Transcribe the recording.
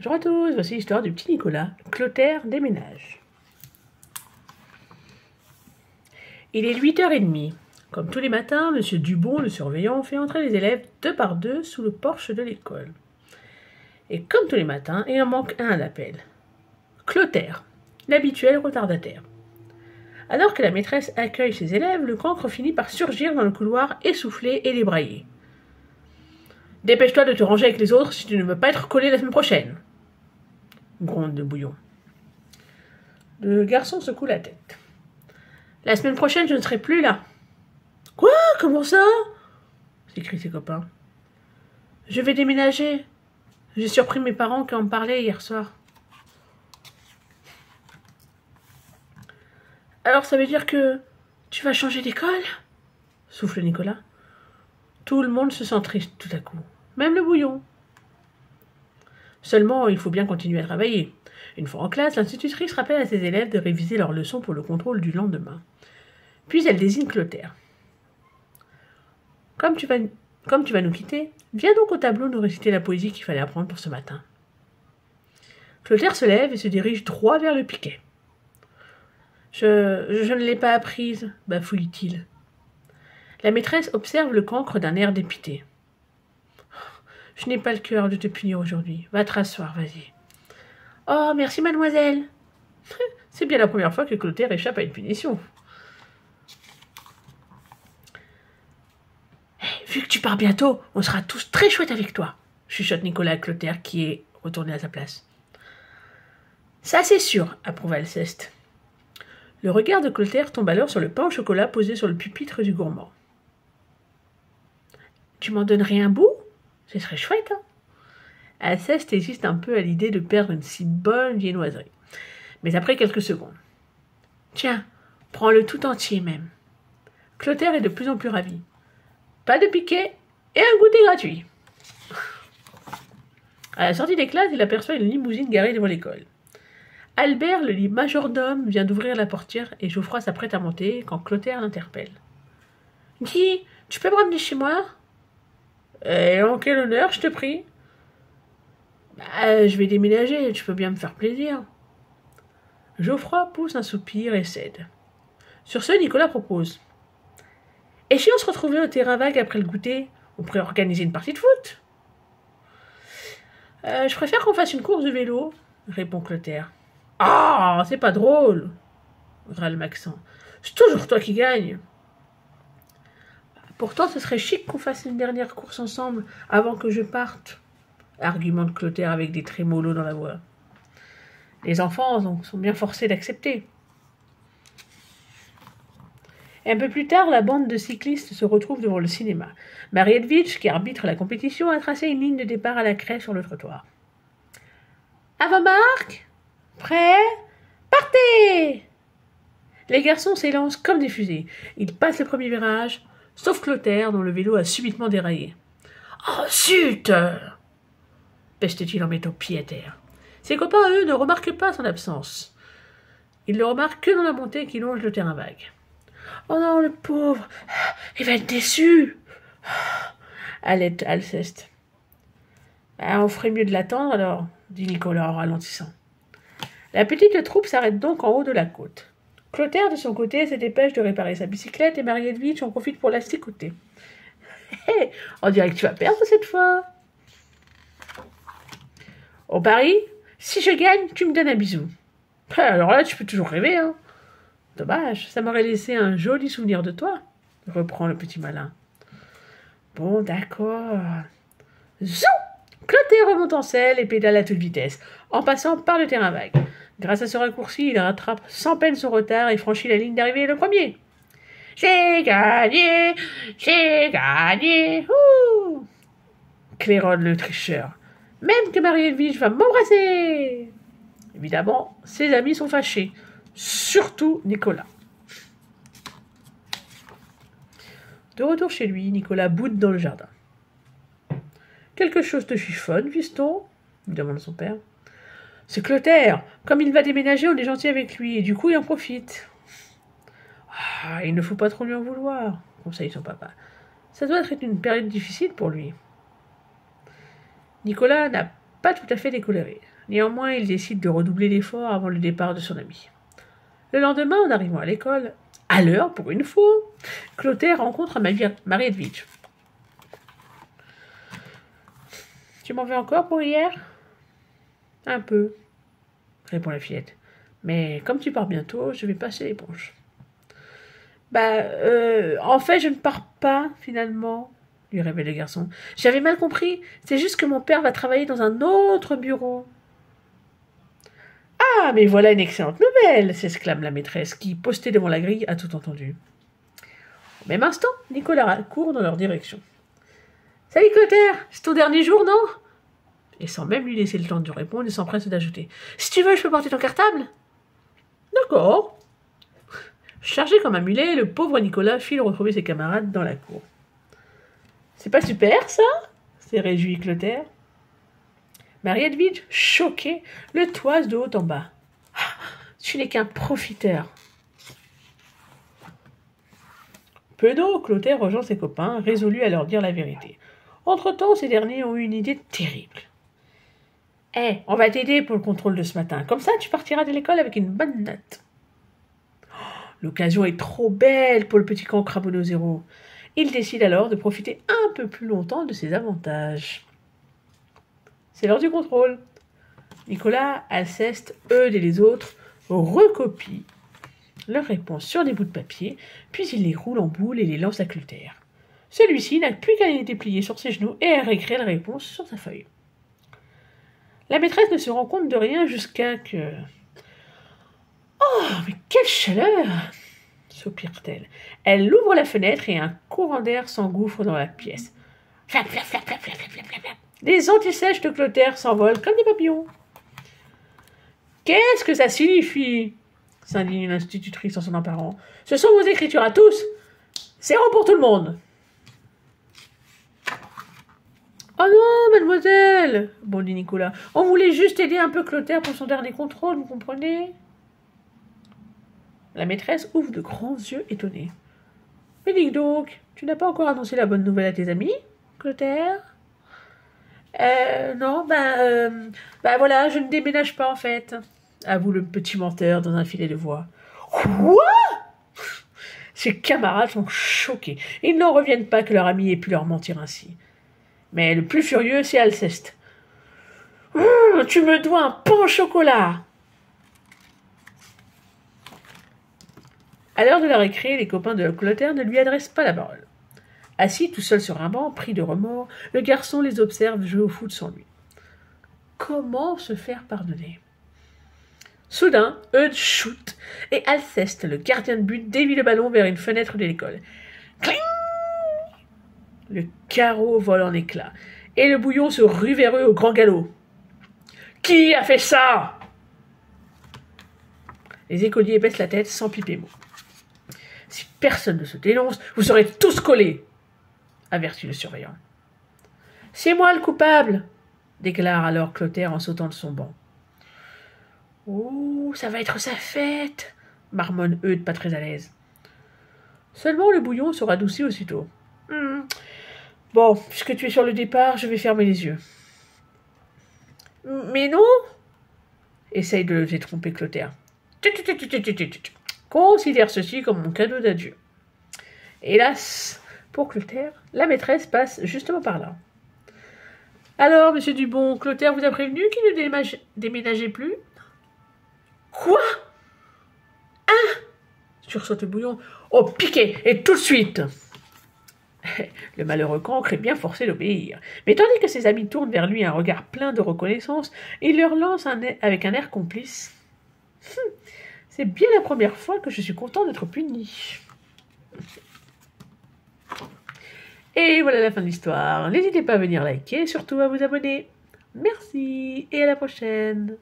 Bonjour à tous, voici l'histoire du petit Nicolas. Clotaire déménage. Il est 8h30. Comme tous les matins, M. Dubon, le surveillant, fait entrer les élèves deux par deux sous le porche de l'école. Et comme tous les matins, il en manque un à l'appel. Clotaire, l'habituel retardataire. Alors que la maîtresse accueille ses élèves, le cancre finit par surgir dans le couloir essoufflé et débraillé. « Dépêche-toi de te ranger avec les autres si tu ne veux pas être collé la semaine prochaine !» gronde le bouillon. Le garçon secoue la tête. « La semaine prochaine, je ne serai plus là. »« Quoi? Comment ça ?» s'écrient ses copains. « Je vais déménager. J'ai surpris mes parents qui en me parlaient hier soir. »« Alors ça veut dire que tu vas changer d'école ?» souffle Nicolas. Tout le monde se sent triste tout à coup, même le bouillon. Seulement, il faut bien continuer à travailler. Une fois en classe, l'institutrice rappelle à ses élèves de réviser leurs leçons pour le contrôle du lendemain. Puis elle désigne Clotaire. Comme tu vas nous quitter, viens donc au tableau nous réciter la poésie qu'il fallait apprendre pour ce matin. Clotaire se lève et se dirige droit vers le piquet. Je ne l'ai pas apprise, bafouille-t-il. La maîtresse observe le cancre d'un air dépité. « Je n'ai pas le cœur de te punir aujourd'hui. Va te rasseoir, vas-y. »« Oh, merci, mademoiselle. » C'est bien la première fois que Clotaire échappe à une punition. Hey, « Vu que tu pars bientôt, on sera tous très chouettes avec toi, » chuchote Nicolas à Clotaire qui est retourné à sa place. « Ça, c'est sûr, » approuve Alceste. Le regard de Clotaire tombe alors sur le pain au chocolat posé sur le pupitre du gourmand. « Tu m'en donnerais un bout ? Ce serait chouette, hein ?» Alceste hésite un peu à l'idée de perdre une si bonne viennoiserie. Mais après quelques secondes. « Tiens, prends-le tout entier même. » Clotaire est de plus en plus ravi. Pas de piquet et un goûter gratuit. À la sortie des classes, il aperçoit une limousine garée devant l'école. Albert, le majordome, vient d'ouvrir la portière et Geoffroy s'apprête à monter quand Clotaire l'interpelle. « Dis, tu peux me ramener chez moi ?»« Et en quel honneur, je te prie ?»« Je vais déménager, tu peux bien me faire plaisir. » Geoffroy pousse un soupir et cède. Sur ce, Nicolas propose. « Et si on se retrouvait au terrain vague après le goûter, on pourrait organiser une partie de foot ?»« Je préfère qu'on fasse une course de vélo, » répond Clotaire. « Ah, c'est pas drôle, » râle Maxent. « C'est toujours toi qui gagne. » « Pourtant, ce serait chic qu'on fasse une dernière course ensemble avant que je parte, » argumente Clotaire avec des trémolos dans la voix. Les enfants sont bien forcés d'accepter. Et un peu plus tard, la bande de cyclistes se retrouve devant le cinéma. Marietwitsch, qui arbitre la compétition, a tracé une ligne de départ à la craie sur le trottoir. « À vos marques ? Prêts ? Partez !» Les garçons s'élancent comme des fusées. Ils passent le premier virage, sauf Clotaire, dont le vélo a subitement déraillé. « Oh, zut !» peste-t-il en mettant pied à terre. Ses copains, eux, ne remarquent pas son absence. Ils le remarquent que dans la montée qui longe le terrain vague. « Oh non, le pauvre, il va être déçu !» halète Alceste. « On ferait mieux de l'attendre alors, » dit Nicolas en ralentissant. La petite troupe s'arrête donc en haut de la côte. Clotaire, de son côté, se dépêche de réparer sa bicyclette et Marietwitsch en profite pour la sticoter. Hé, on dirait que tu vas perdre cette fois. Au pari, si je gagne, tu me donnes un bisou. Alors là, tu peux toujours rêver, hein. Dommage, ça m'aurait laissé un joli souvenir de toi, reprend le petit malin. Bon, d'accord. Zou! Clotaire remonte en selle et pédale à toute vitesse, en passant par le terrain vague. Grâce à ce raccourci, il rattrape sans peine son retard et franchit la ligne d'arrivée le premier. J'ai gagné! J'ai gagné! Ouh! Claironne le tricheur. Même que Marietwitsch va m'embrasser! Évidemment, ses amis sont fâchés. Surtout Nicolas. De retour chez lui, Nicolas boude dans le jardin. « Quelque chose te chiffonne, fiston ?» lui demande son père. « C'est Clotaire. Comme il va déménager, on est gentil avec lui, et du coup, il en profite. »« Ah, il ne faut pas trop lui en vouloir, » conseille son papa. « Ça doit être une période difficile pour lui. » Nicolas n'a pas tout à fait décoléré. Néanmoins, il décide de redoubler d'efforts avant le départ de son ami. Le lendemain, en arrivant à l'école, à l'heure pour une fois, Clotaire rencontre Marie Edwidge. « Tu m'en veux encore pour hier ?»« Un peu, » répond la fillette. « Mais comme tu pars bientôt, je vais passer l'éponge. »« En fait, je ne pars pas, finalement, » lui révèle le garçon. « J'avais mal compris, c'est juste que mon père va travailler dans un autre bureau. »« Ah, mais voilà une excellente nouvelle !» s'exclame la maîtresse, qui, postée devant la grille, a tout entendu. Au même instant, Nicolas court dans leur direction. « Salut Clotaire, c'est ton dernier jour, non ?» Et sans même lui laisser le temps de répondre, il s'empresse d'ajouter. « Si tu veux, je peux porter ton cartable ?»« D'accord. » Chargé comme un mulet, le pauvre Nicolas file retrouver ses camarades dans la cour. « C'est pas super, ça ?» s'est réjoui Clotaire. Marie Edwidge, choquée, le toise de haut en bas. Ah, « Tu n'es qu'un profiteur. » Penaud, Clotaire rejoint ses copains, résolu à leur dire la vérité. Entre-temps, ces derniers ont eu une idée terrible. « Hé, on va t'aider pour le contrôle de ce matin. Comme ça, tu partiras de l'école avec une bonne note. » L'occasion est trop belle pour le petit cancre abonné au zéro. Il décide alors de profiter un peu plus longtemps de ses avantages. C'est l'heure du contrôle. Nicolas, Alceste, Eudes et les autres recopient leurs réponses sur des bouts de papier, puis il les roule en boule et les lance à Clotaire. Celui-ci n'a plus qu'à les déplier sur ses genoux et à réécrire la réponse sur sa feuille. La maîtresse ne se rend compte de rien jusqu'à que... « Oh, mais quelle chaleur !» soupire-t-elle. Elle ouvre la fenêtre et un courant d'air s'engouffre dans la pièce. Flap, flap, flap, flap, flap, flap, flap, flap. Les antisèches de Clotaire s'envolent comme des papillons. « Qu'est-ce que ça signifie ?» s'indigne l'institutrice en s'en emparant. « Ce sont vos écritures à tous. 0 pour tout le monde. »« Oh non, mademoiselle !» bondit Nicolas. « On voulait juste aider un peu Clotaire pour son dernier contrôle, vous comprenez ?» La maîtresse ouvre de grands yeux étonnés. « Mais dis donc, tu n'as pas encore annoncé la bonne nouvelle à tes amis, Clotaire ?»« Non, voilà, je ne déménage pas en fait, » avoue le petit menteur dans un filet de voix. « Quoi ?» Ses camarades sont choqués. Ils n'en reviennent pas que leur ami ait pu leur mentir ainsi. Mais le plus furieux, c'est Alceste. « Tu me dois un pain au chocolat !» À l'heure de la récré, les copains de Clotaire ne lui adressent pas la parole. Assis tout seul sur un banc, pris de remords, le garçon les observe jouer au foot sans lui. Comment se faire pardonner? Soudain, Eudes shoot, et Alceste, le gardien de but, dévie le ballon vers une fenêtre de l'école. Cling! Le carreau vole en éclats, et le bouillon se rue vers eux au grand galop. Qui a fait ça? Les écoliers baissent la tête sans piper mot. Si personne ne se dénonce, vous serez tous collés, avertit le surveillant. C'est moi le coupable, déclare alors Clotaire en sautant de son banc. Oh, ça va être sa fête, marmonne Eudes pas très à l'aise. Seulement le bouillon se radoucit aussitôt. Bon, puisque tu es sur le départ, je vais fermer les yeux. Mais non, essaye de le détromper Clotaire. Considère ceci comme mon cadeau d'adieu. Hélas, pour Clotaire, la maîtresse passe justement par là. Alors, monsieur Dubon, Clotaire vous a prévenu qu'il ne déménageait plus? Quoi? Hein? Sursaute le bouillon. Oh, piqué, et tout de suite! Le malheureux cancre est bien forcé d'obéir. Mais tandis que ses amis tournent vers lui un regard plein de reconnaissance, il leur lance avec un air complice. C'est bien la première fois que je suis content d'être puni. Et voilà la fin de l'histoire. N'hésitez pas à venir liker et surtout à vous abonner. Merci et à la prochaine.